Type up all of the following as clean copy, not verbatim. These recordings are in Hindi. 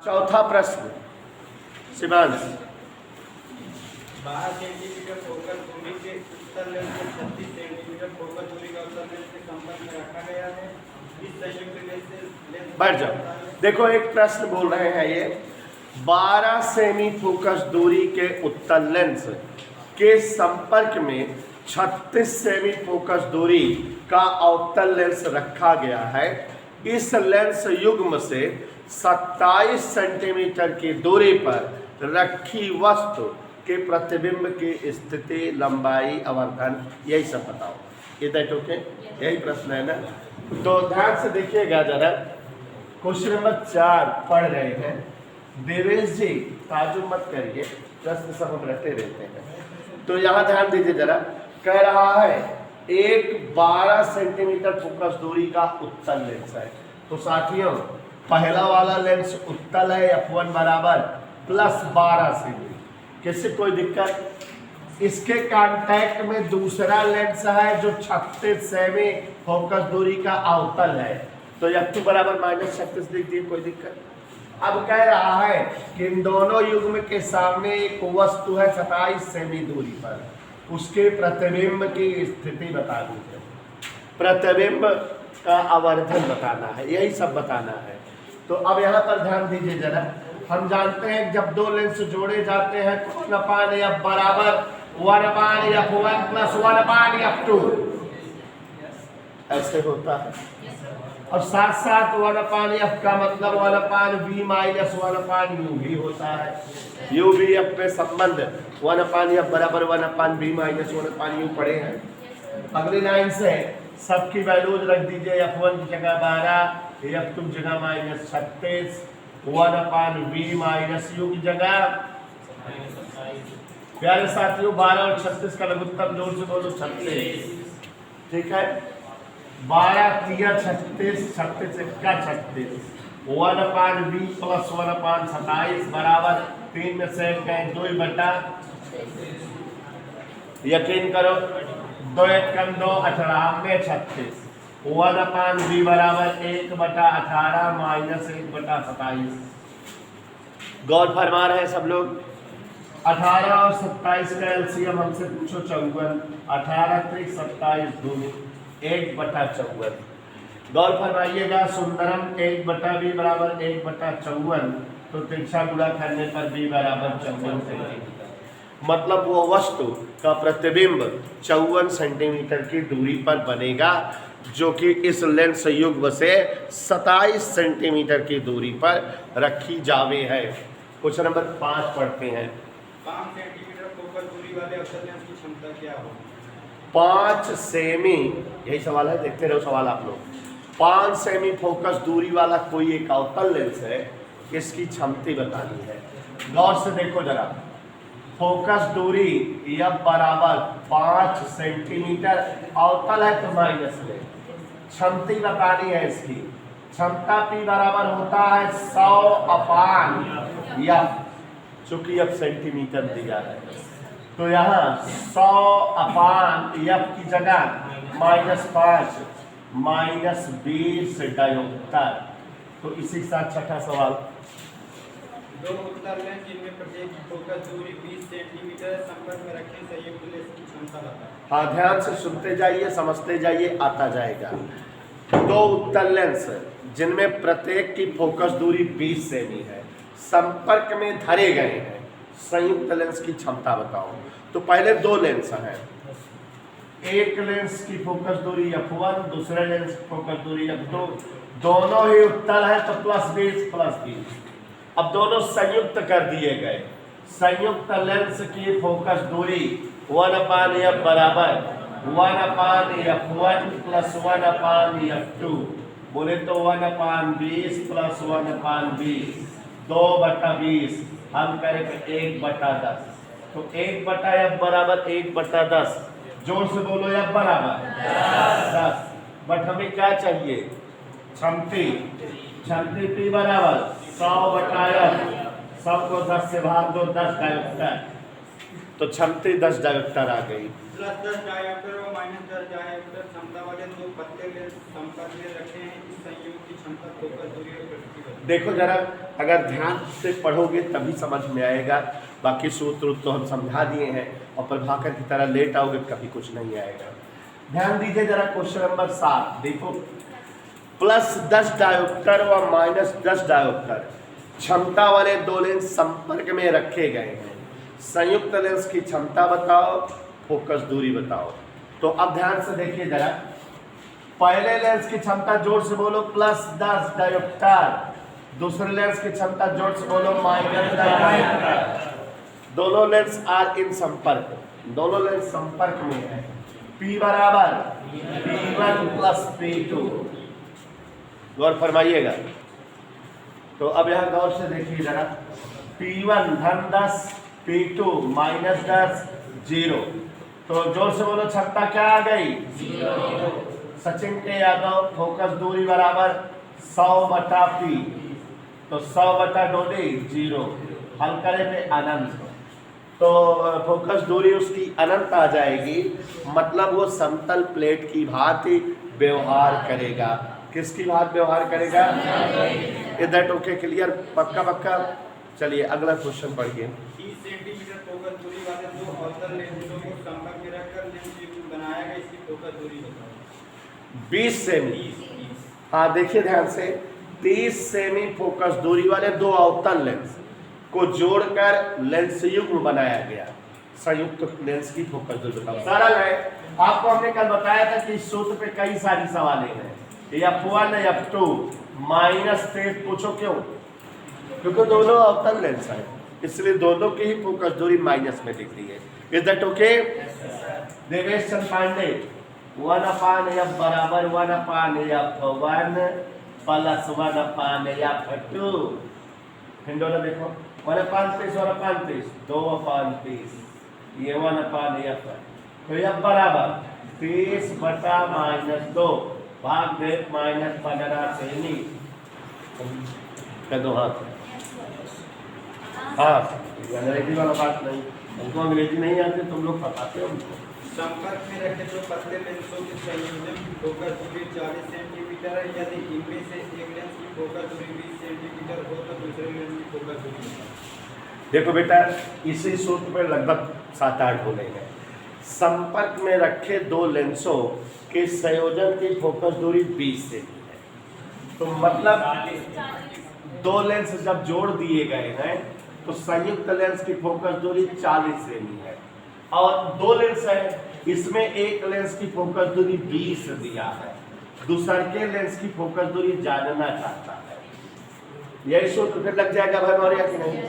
चौथा प्रश्न शिवांश। 12 सेंटीमीटर फोकस दूरी के उत्तल लेंस को 36 सेंटीमीटर फोकस दूरी का उत्तल लेंस के संपर्क में रखा गया है। इस संयुक्त लेंस से बैठ जाओ। देखो एक प्रश्न बोल रहे हैं ये 12 सेमी फोकस दूरी के उत्तल लेंस के संपर्क में 36 सेमी फोकस दूरी का अवतल लेंस रखा गया है। इस लेंस युग्म से 27 सेंटीमीटर की दूरी पर रखी वस्तु के प्रतिबिंब की स्थिति, लंबाई, आवर्धन, यही सब बताओ। ये दैट ओके? यही प्रश्न है ना। तो ध्यान से देखिएगा जरा, क्वेश्चन नंबर 4 पढ़ रहे हैं। देवेश जी ताजुब मत करिए, प्रश्न सब हम रहते रहते हैं। तो यहाँ ध्यान दीजिए जरा, कह रहा है एक 12 सेंटीमीटर फोकस दूरी का उत्तल लेंस है। तो साथियों पहला वाला लेंस उत्तल है F1 बराबर +12 सेमी। किसी कोई दिक्कत? इसके कांटेक्ट में दूसरा लेंस है जो 36 सेमी फोकस दूरी का अवतल है। तो F2 बराबर -36 लिख दिए, कोई दिक्कत? अब कह रहा है कि इन दोनों युग्म के सामने एक वस्तु है 27 सेमी दूरी पर, उसके प्रतिबिंब की स्थिति बता दीजिए। प्रतिबिंब का आवर्धन बताना है, यही सब बताना है। तो अब यहाँ पर ध्यान दीजिए जरा, हम जानते हैं जब दो लेंस जोड़े जाते हैं तो 1/F बराबर 1/F1 + 1/F2 ऐसे होता है। और साथ साथ 1/F का मतलब 1/V - 1/U भी होता है। U V F में संबंध 1/F बराबर 1/V - 1/U पढ़े हैं। अगली लाइन से सबकी वैल्यूज रख दीजिए। F1 की जगह 12, F2 की जगह -36, 1/V - U की जगह। प्यारे साथियों 12 और 36 का लघुत्तम जोड़ से बोलो 36। ठीक है, 12 3 36, 36 1 36, 1/V + 1/27 बराबर 3 में से गए 2/। यकीन करो 2 1 कम 2 18 में 36, 1/V बराबर 1/18 - 1/27। गौर फरमा रहे हैं सब लोग। 18 और 27 का एलसीएम हमसे पूछो 54, 18 3 27 2 1/54। गौर फरमाइएगा, सुंदरम 1/V बराबर 1/54, तो तिरछा गुणा करने पर V बराबर 54 सेंटीमीटर। मतलब वो वस्तु का प्रतिबिंब 54 सेंटीमीटर की दूरी पर बनेगा, जो कि इस लेंस युग्म से 27 सेंटीमीटर की दूरी पर रखी जावे है। क्वेश्चन नंबर 5 पढ़ते हैं। 5 सेंटीमीटर फोकस दूरी वाले अवतल लेंस की क्षमता क्या होगी? 5 सेमी, यही सवाल है, देखते रहो सवाल आप लोग। 5 सेमी फोकस दूरी वाला कोई एक अवतल लेंस है, इसकी क्षमता बतानी है। गौर से देखो जरा, फोकस दूरी F बराबर 5 सेंटीमीटर, अवतल है तो माइनस ले। क्षमता बतानी है इसकी। क्षमता P बराबर होता है 100/F, चूंकि F सेंटीमीटर दिया है तो यहाँ 100/F की जगह -5 -20 डायोप्टर। तो इसी के साथ छठा सवाल। दो उत्तल लेंस जिनमें प्रत्येक की फोकस दूरी 20 सेंटीमीटर संपर्क में रखे संयुक्त लेंस की क्षमता बताएं। हाँ, ध्यान से सुनते जाइए, समझते जाइए, आता जाएगा। दो उत्तल लेंस जिनमें प्रत्येक की फोकस दूरी 20 सेमी है, संपर्क में धरे गए हैं, संयुक्त लेंस की क्षमता बताओ। तो पहले दो लेंस हैं, एक लेंस की फोकस दूरी F1, दूसरे लेंस की फोकस दूरी F2, दोनों ही उत्तल है तो +20 +20। अब दोनों संयुक्त कर दिए गए। संयुक्त लेंस की फोकस दूरी 1/F बराबर 1/F1 + 1/F2, बोले तो 1/20 + 1/20, 2/20। हम करेंगे 1/10, तो 1/F बराबर 1/10। जोर से बोलो F बराबर 10। बट हमें क्या चाहिए? क्षमता। क्षमता P बराबर 100/F, सबको 10 से भाग दो, 10 डायोप्टर। तो क्षमता 10 डायोप्टर आ गई। प्लस 10 डायोप्टर और माइनस 10 डायोप्टर क्षमता वाले दो पतले लेंस संपर्क में रखे हैं। इस संयोग की क्षमता फोकस दूरी और प्रतिबंध। देखो जरा, अगर ध्यान से पढ़ोगे तभी समझ में आएगा, बाकी सूत्र तो हम समझा दिए हैं और प्रभाकर की तरह लेट आओगे कभी कुछ नहीं आएगा। ध्यान दीजिए जरा, क्वेश्चन नंबर 7 देखो, प्लस 10 डायोप्टर व माइनस 10 डायोप्टर क्षमता वाले दो लेंस संपर्क में रखे गए हैं। संयुक्त लेंस की क्षमता बताओ, फोकस दूरी बताओ। तो अब ध्यान से देखिए जरा, पहले लेंस की क्षमता जोर से बोलो प्लस 10 डायोप्टर, दूसरे लेंस की क्षमता जोर से बोलो माइनस 10 डायोप्टर। दोनों लेंस आर इन संपर्क, दोनों लेंस संपर्क में है। P बराबर P1 प्लस P2, गौर फरमाइएगा। तो अब यहाँ गौर से देखिए जरा, P1 धन 10, P2 माइनस 10, 0। तो जोर से बोलो क्षमता क्या आ गई? 0। सचिन के यादव फोकस दूरी बराबर 100/P, तो 100/2 0, हल करे पे अनंत, तो फोकस दूरी उसकी अनंत आ जाएगी। मतलब वो समतल प्लेट की भांति व्यवहार करेगा। किसकी भांति व्यवहार करेगा? इधर ओके, क्लियर, पक्का पक्का। चलिए अगला क्वेश्चन पढ़िए। 30 सेंटीमीटर फोकस दूरी वाले दो अवतल लेंसों को संपर्क में रखकर लेंस युग्म बनाया गया। इसकी फोकस दूरी बताओ। 20 सेमी। हाँ देखिए ध्यान से, 30 सेमी फोकस दूरी वाले दो अवतल लेंस को जोड़कर लेंस युग्म बनाया गया। संयुक्त लेंस की फोकस दूरी बताओ। सरल है, आपको हमने कल बताया था कि इस सूत्र पे कई सारी सवालें हैं। F1 F2 माइनस 23 पूछो क्यों? क्योंकि दोनों अवतल लेंस हैं, इसलिए दोनों की ही फोकस दूरी माइनस में दिख रही है। Is that okay? Devesh Chand Pandey 1/F बराबर 1/F1 प्लस 1/F2। हिंडोला देखो, 1/30 और 1/30 2/30, ये 1/F। तो F बराबर 30/-2 भाग दे -15 सेमी कर दो। हाँ, अंग्रेजी वाला बात नहीं, हमको अंग्रेजी नहीं आती, तुम लोग बताते हो हमको। संपर्क में रखे दो पतले लेंसों के संयोजन की फोकस दूरी 40 सेंटीमीटर है। यदि इनमें से एक लेंस की फोकस दूरी 20 सेंटीमीटर हो तो दूसरे लेंस की फोकस दूरी बताओ। देखो बेटा, इसी सूत्र पर लगभग 7-8 बोले हैं। संपर्क में रखे दो लेंसों के संयोजन की फोकस दूरी 20 सेमी है। तो मतलब दो लेंस जब जोड़ दिए गए हैं तो संयुक्त लेंस की फोकस दूरी 40 सेमी है, और दो लेंस है, इसमें एक लेंस की फोकस दूरी 20 दिया है, दूसरे के लेंस की फोकस दूरी जानना चाहता है। यही सूत्र फिर लग जाएगा भाई मौर्य कि नहीं?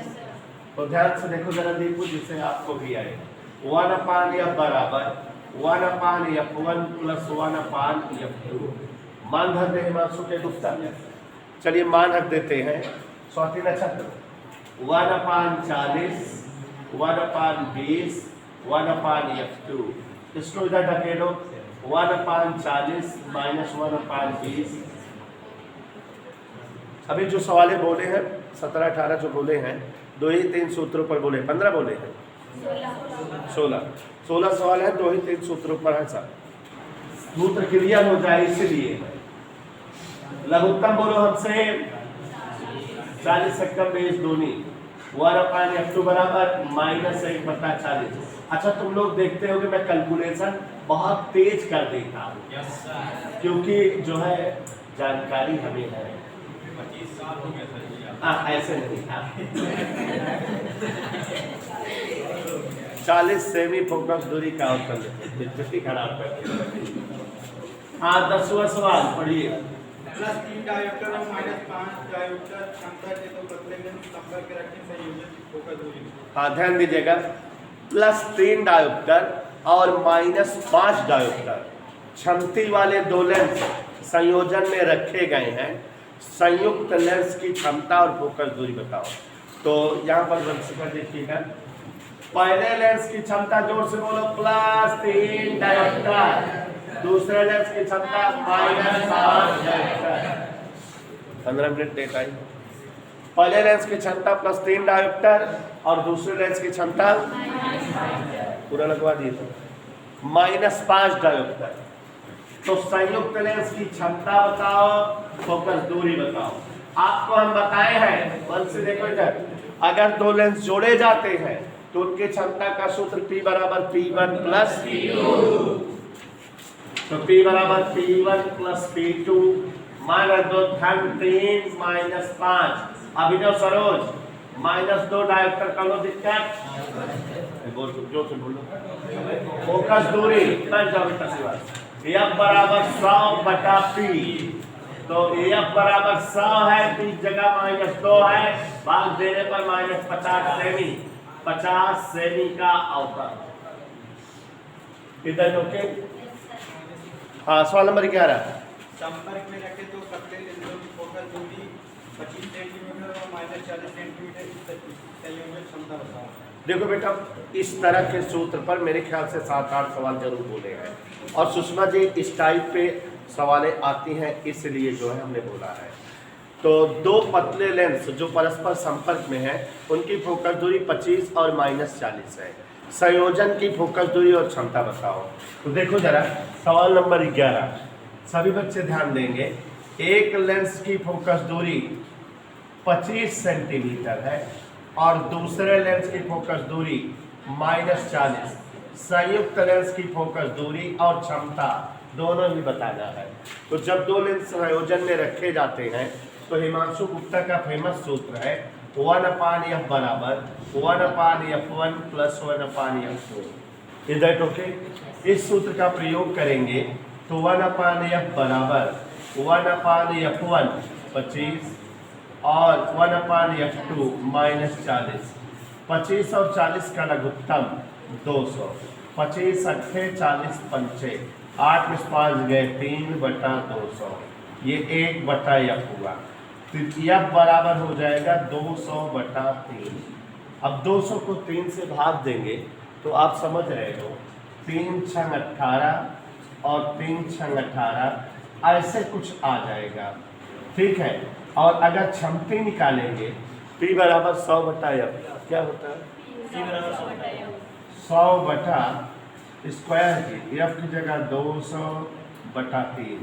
तो ध्यान से देखो जरा, देखो जिससे आपको भी आएगा। 1/F बराबर 1/F1 प्लस 1/F2। मान रख दे हिमांशु के गुप्ता। चलिए मान रख देते हैं। स्वाति नक्षत्र 1/40 1/20 1/F2। इसको इधर ढकेलो, 1/40 माइनस 1/20। अभी जो सवाले बोले हैं 17-18 जो बोले हैं, 2 ही 3 सूत्रों पर बोले, 15 बोले हैं, 16 सवाल है, 2 ही 3 सूत्रों पर है सब। सूत्र क्लियर हो जाए इसलिए। लघुत्तम बोलो हमसे, 40 से कम बेस दूनी। 1/F2 बराबर -1/40। अच्छा तुम लोग देखते हो कि मैं कैलकुलेशन बहुत तेज कर देता हूँ, क्योंकि जो है जानकारी हमें है। 25 साल हो गए सर। ऐसे नहीं था। 40 सेमी फोकस दूरी का उत्तर दिलचस्पी खराब कर। हाँ 10वां सवाल पढ़िए। प्लस 3 डायोप्टर और माइनस 5 डायोप्टर क्षमता के दो पतले लेंस संपर्क में रखे संयोजन की फोकस दूरी। हाँ ध्यान दीजिएगा, प्लस 3 डायोप्टर और -5 डायोप्टर क्षमता वाले दो लेंस संयोजन में रखे गए हैं। संयुक्त लेंस की क्षमता और फोकस दूरी बताओ। तो यहाँ पर वंशिका देखिएगा, पहले लेंस की क्षमता जोर से बोलो +3 डायोप्टर, दूसरे लेंस की क्षमता -5 डायोप्टर। 15 मिनट देता है। पहले लेंस की क्षमता +3 डायोप्टर और दूसरे लेंस की क्षमता पूरा लगवा दिए तो -5 डायोप्टर। तो संयुक्त लेंस की क्षमता बताओ, फोकस दूरी बताओ। आपको हम बताए हैं, मन से देखो इधर, अगर दो लेंस जोड़े जाते हैं तो उनकी क्षमता का सूत्र P बराबर P1 प्लस P2। तो P बराबर P1 प्लस P2 -2 3 -5। अभिनव सरोज -2 डायोप्टर का लो दिक्कत बोल जो से बोलो। फोकस दूरी F बराबर 100 बटा P। तो F बराबर 100 है, P जगह -2 है, भाग देने पर -50 सेमी, 50 सेमी का अवतल। इधर ओके। हाँ, सवाल नंबर 11। संपर्क में रखे तो पतले लेंसों की फोकस दूरी 25 सेंटीमीटर और -40 सेंटीमीटर की संयोजन क्षमता बताओ। देखो बेटा, इस तरह के सूत्र पर मेरे ख्याल से 7-8 सवाल जरूर बोले हैं, और सुषमा जी इस टाइप पे सवालें आती हैं, इसलिए जो है हमने बोला है। तो दो पतले लेंस जो परस्पर संपर्क में हैं उनकी फोकस दूरी 25 और -40 है। संयोजन की फोकस दूरी और क्षमता बताओ। तो देखो जरा सवाल नंबर 11, सभी बच्चे ध्यान देंगे। एक लेंस की फोकस दूरी 25 सेंटीमीटर है और दूसरे लेंस की फोकस दूरी -40। संयुक्त लेंस की फोकस दूरी और क्षमता दोनों ही बताना है। तो जब दो लेंस संयोजन में रखे जाते हैं तो हिमांशु गुप्ता का फेमस सूत्र है 1/f बराबर 1/f1 plus 1/f2। Is that okay? इस सूत्र का प्रयोग करेंगे तो 1/f बराबर 1/f1 25 और 1/f2 -40। 25 और 40 का लघुत्तम 200। 25 अट्ठे 40 पंचे 8 में 5 गए 3/200। ये 1/f हुआ। तो f बराबर हो जाएगा 200/3। अब 200 को 3 से भाग देंगे तो आप समझ रहे हो 3 छंग 18 और 3 छंग 18 ऐसे कुछ आ जाएगा, ठीक है। और अगर क्षमता निकालेंगे P बराबर 100/f क्या होता है? P बराबर 100/² की f की जगह 200/3।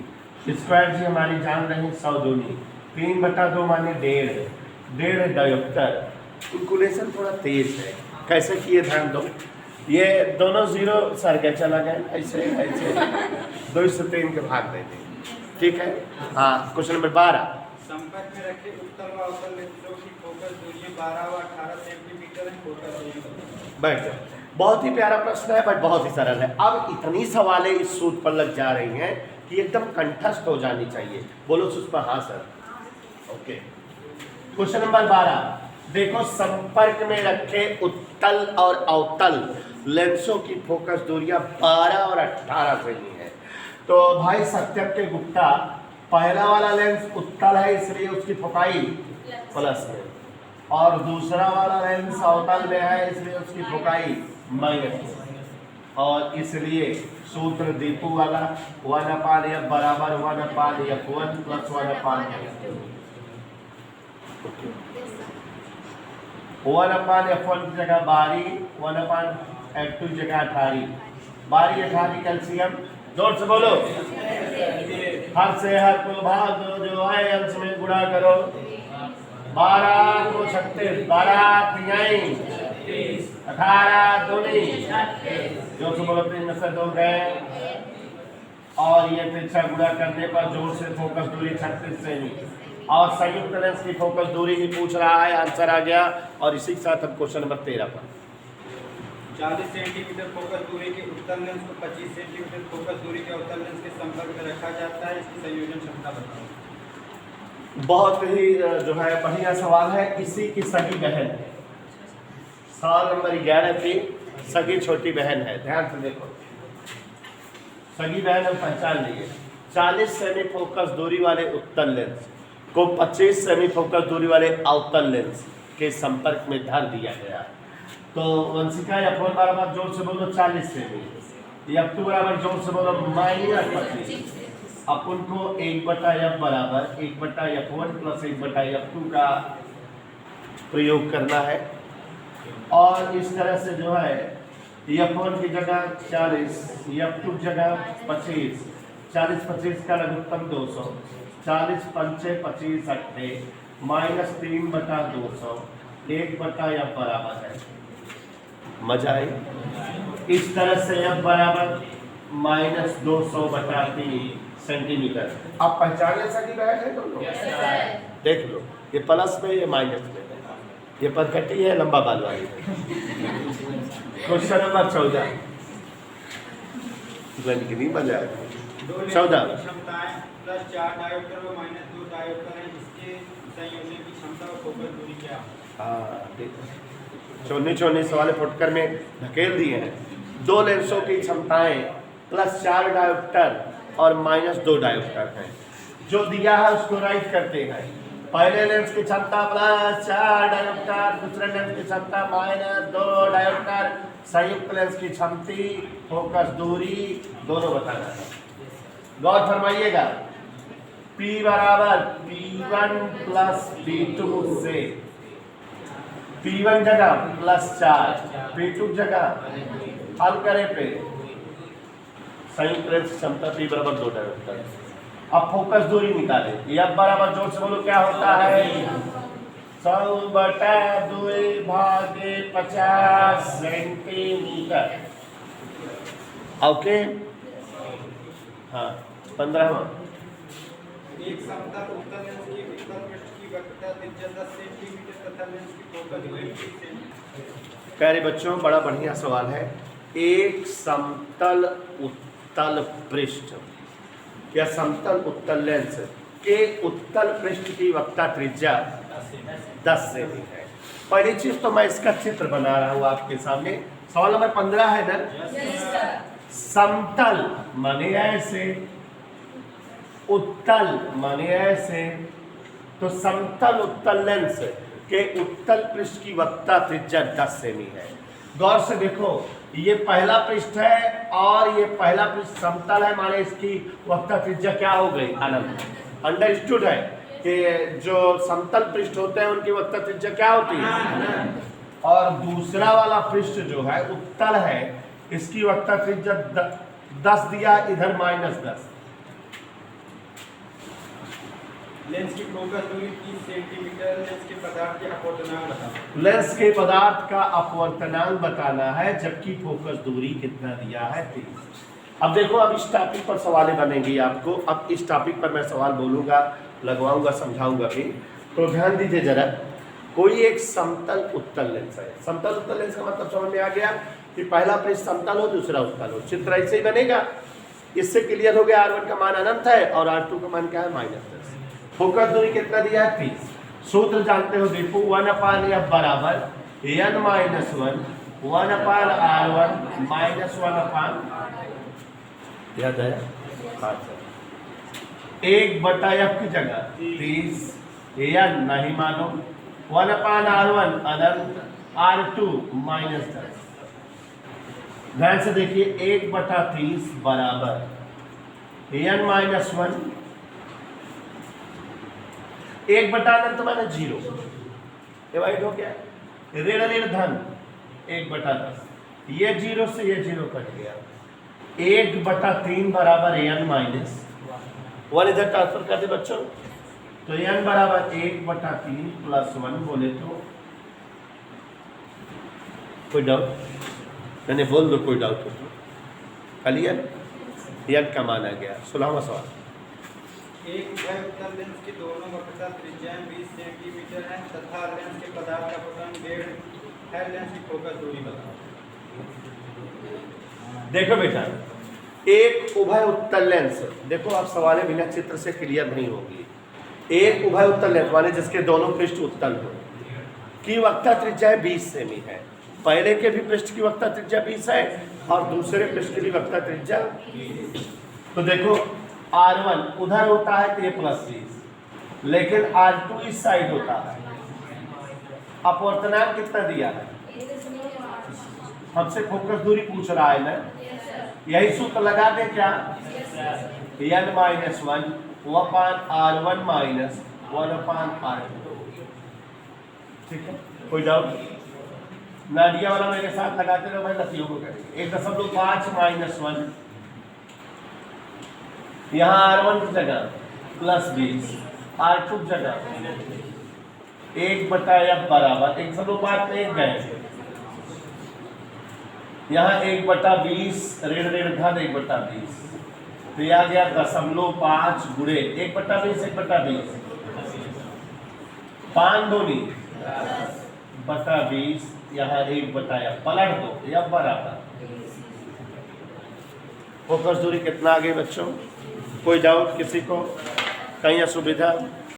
स्क्वायर जी हमारी जान रही 100 दूनी 3/2 माने 1.5 डायोप्टर। कैलकुलेशन थोड़ा तेज है, कैसे किए ध्यान दो। ये दोनों जीरो सर के चला गए, ऐसे ऐसे 2 से 3 के भाग देंगे, ठीक है। हाँ, क्वेश्चन नंबर 12। संपर्क में रखे उत्तल व अवतल लेंसों की फोकस दूरी 12 व 18 सेंटीमीटर है। फोकस दूरी बैठ जाओ। बहुत ही प्यारा प्रश्न है, बट बहुत ही सरल है। अब इतनी सवालें इस सूत्र पर लग जा रही हैं कि एकदम कंठस्थ हो जानी चाहिए। बोलो सुषमा। हाँ सर, ओके। क्वेश्चन नंबर 12 देखो, संपर्क में रखे उत्तल और अवतल लेंसों की फोकस दूरियां 12 और 18 सेमी है। तो भाई सत्यम के गुप्ता, पहला वाला लेंस उत्तल है इसलिए उसकी फोकाई प्लस में, और दूसरा वाला लेंस अवतल में है इसलिए उसकी फोकाई माइनस। और इसलिए सूत्र दीपू वाला 1/f बराबर 1/f1 प्लस 1/f2। 1/f1 की जगह 12, 1/f2 की जगह 18। 12 18 कैल्शियम, जोर से बोलो। हर से हर को भाग दो, जो है अंश में गुणा करो। 12 को 36, 12 3 18 दूनी, जोर से बोलो। 3 में से 2 गए और ये 3 गुणा करने पर जोर से फोकस दूरी 36 सेमी। और संयुक्त लेंस की फोकस दूरी ही पूछ रहा है, आंसर आ गया। और इसी के साथ हम क्वेश्चन नंबर 13 पर 40 सेंटीमीटर फोकस दूरी के उत्तल लेंस को 25 सेंटीमीटर फोकस दूरी के अवतल लेंस के संपर्क में रखा जाता है। इसकी संयोजन क्षमता बताओ। बहुत ही जो है बढ़िया सवाल है। इसी की सगी बहन है, सवाल नंबर 11 की सगी छोटी बहन है। ध्यान से देखो, सगी बहन हम पहचान लिए। 40 सेमी फोकस दूरी वाले उत्तल लेंस को 25 सेमी फोकस दूरी वाले अवतल लेंस के संपर्क में धर दिया गया। तो वंशिका F1 बराबर जोर से बोलो 40 सेमी, F2 बराबर जोर से बोलो -25। अपन को 1/f बराबर 1/f1 प्लस 1/f2 का प्रयोग करना है। और इस तरह से जो है F1 की जगह 40, F2 की जगह 25, 40-25 का लघुत्तम 200, 40-5 अट्ठे माइनस 3/200, 1/F बराबर है। मजा आई? इस तरह से F बराबर -200/3 सेंटीमीटर। आप पहचान ले सकी बैठ है दोनों? देख लो, ये प्लस में, ये माइनस में है, ये परकटी है, लंबा बाल वाली है। क्वेश्चन नंबर 14 कितनी मजा है। 14 क्षमताएं प्लस 4 डायोप्टर व माइनस 2 डायोप्टर हैं, इसके संयोजन की क्षमता और फोकस दूरी क्या है? हाँ देखो, छोने सवाल फुटकर में धकेल दिए हैं। दो लेंसों की क्षमताएं प्लस 4 डायोप्टर और माइनस 2 डायोप्टर हैं। जो दिया है उसको राइट करते हैं। पहले लेंस की क्षमता प्लस 4 डायोप्टर, दूसरे लेंस की क्षमता माइनस 2 डायोप्टर, संयुक्त लेंस की क्षमती, फोकस दूरी दोनों बताना है। गौर फरमाइएगा, P बराबर P1 प्लस P2 से P1 जगह +4, P2 जगह हल करे पे संयुक्त लेंस की क्षमता P बराबर 2 डायोप्टर। अब फोकस दूरी निकाले। F बराबर जोर से बोलो क्या होता है? 100/2 भागे 50 सेंटीमीटर। ओके, हाँ 15वां। एक समतल उत्तल लेंस की उत्तल पृष्ठ की वक्रता त्रिज्या 10 सेंटीमीटर तथा लेंस की फोकस दूरी 30 सेंटीमीटर। प्यारे बच्चों, बड़ा बढ़िया सवाल है। एक समतल उत्तल पृष्ठ या समतल उत्तल लेंस के उत्तल पृष्ठ की वक्रता त्रिज्या 10 सेमी है। पहली चीज तो मैं इसका चित्र बना रहा हूं आपके सामने। सवाल नंबर 15 है ना। समतल माने ऐसे, उत्तल माने ऐसे, तो समतल उत्तल लेंस के उत्तल पृष्ठ की वक्रता त्रिज्या 10 सेमी है। गौर से देखो, ये पहला पृष्ठ है और ये पहला पृष्ठ समतल है, माने इसकी वक्रता त्रिज्या क्या हो गई? अनंत। अंडरस्टूड है कि जो समतल पृष्ठ होते हैं उनकी वक्रता त्रिज्या क्या होती है? और दूसरा वाला पृष्ठ जो है उत्तल है, इसकी वक्रता त्रिज्या 10 दिया, इधर -10। लेंस की फोकस दूरी 30 सेंटीमीटर। लेंस के पदार्थ के अपवर्तनांक बताओ। लेंस के पदार्थ का अपवर्तनांक बताना है, जबकि फोकस दूरी कितना दिया है? 30। अब देखो, अब इस टॉपिक पर सवालें बनेंगी आपको। अब इस टॉपिक पर मैं सवाल बोलूंगा, लगवाऊंगा, समझाऊंगा भी, तो ध्यान दीजिए जरा। कोई एक समतल उत्तल लेंस है। समतल उत्तल लेंस का मतलब समझ में आ गया कि पहला पृष्ठ समतल हो, दूसरा उत्तल हो। चित्र ऐसे ही बनेगा। इससे क्लियर हो गया R1 का मान अनंत है और R2 का मान क्या है? -10। फोकस दूरी कितना दिया है? 30। सूत्र जानते हो, देखो 1/F बराबर n - 1 1/R1 -1/, याद है? हाँ सर। 1/F की जगह 30, n नहीं मानो, 1/R1 अनंत, R2 -10। ध्यान से देखिए, 1/30 बराबर n - 1, 1/अनंत माने 0, डिवाइड हो गया, ऋण धन 1/10, ये 0 से ये 0 कट गया। 1/3 बराबर n माइनस 1, इधर ट्रांसफर कर दे बच्चों, तो n बराबर 1/3 प्लस 1 बोले तो कोई डाउट? मैंने बोल दो कोई डाउट हो तो। क्लियर? n का मान आ गया। 16वां सवाल। एक उभय उत्तल लेंस की दोनों वक्रता त्रिज्याएं 20 सेंटीमीटर हैं तथा लेंस के पदार्थ का अपवर्तन 1.5 है। लेंस की फोकस दूरी बताओ। देखो बेटा, एक उभय उत्तल लेंस, देखो आप सवालें बिना चित्र से क्लियर नहीं होगी। एक उभय उत्तल लेंस माने जिसके दोनों पृष्ठ उत्तल हो, की वक्रता त्रिज्या 20 सेमी है। पहले के भी पृष्ठ की वक्रता त्रिज्या 20 है और दूसरे पृष्ठ की भी वक्रता त्रिज्या। तो देखो, R1 उधर होता है तो ये +20, लेकिन R2 इस साइड होता है। अपवर्तनांक कितना दिया है? हमसे फोकस दूरी पूछ रहा है ना, यही सूत्र लगा दे क्या? n - 1 1/R1 minus 1/R2। ठीक है, कोई डाउट? नाडिया वाला मेरे साथ लगाते रहो भाई, लतीयों को करेंगे। 1.5 माइनस 1, यहाँ R1 की जगह +20, R2 की जगह 1/f बराबर 1/1 गए, यहाँ 1/20 ऋण घन 1/20, तो यह आ गया 0.5 गुणे 1/20 1/20, 5 दूनी 10/20, यहाँ 1/f पलट दो, यह बराबर। फोकस दूरी कितना आ गई बच्चों? कोई डाउट किसी को, कहीं असुविधा?